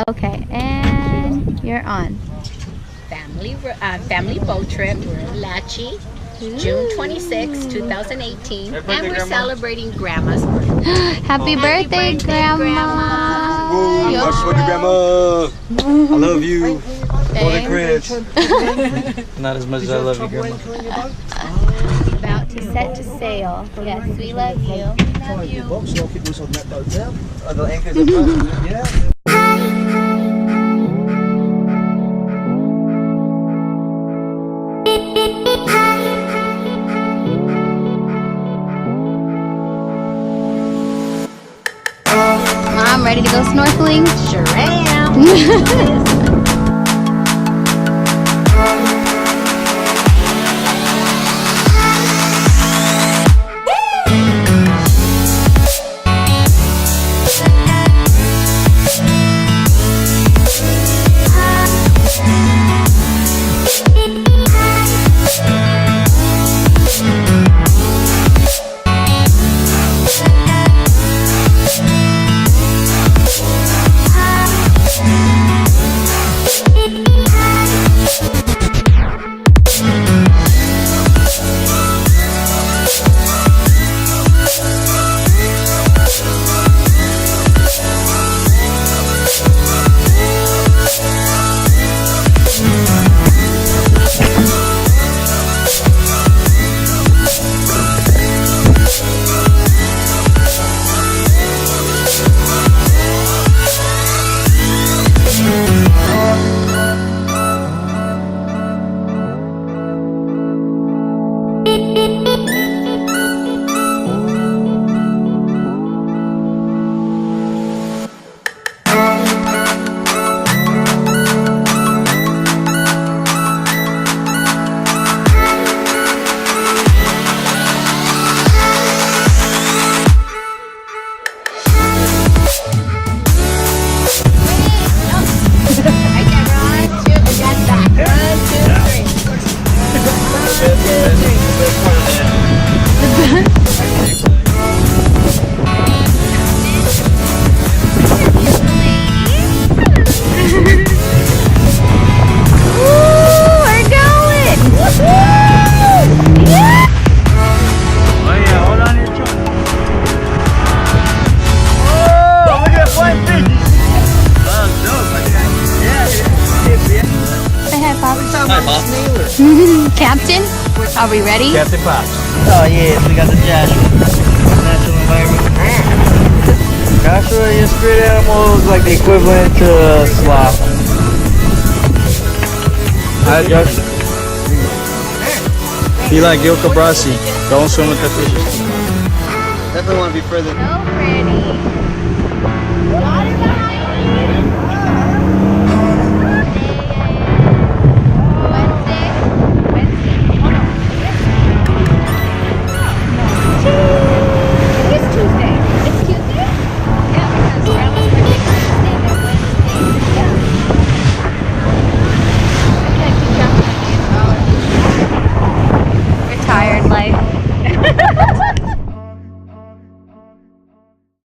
Okay, and you're on. Family boat trip. We're in Latchi, June 26, 2018, and we're celebrating Grandma's birthday. Happy birthday, Grandma! Woo, happy birthday, Grandma! I love you. Golden Chris. Not as much as I love you, Grandma. About to set to sail. Yes, we love you. Love you. Box like it was on that boat there. The anchors are front. Yeah. Mom, ready to go snorkeling? Sure am. Captain, are we ready? Captain Pops. Oh yes, we got the Joshua. Natural environment. Joshua is spirit animals like the equivalent to sloth. Alright, Joshua. Be like Gil Cabrasi. Don't swim with the fishes. Definitely want to be further. So pretty.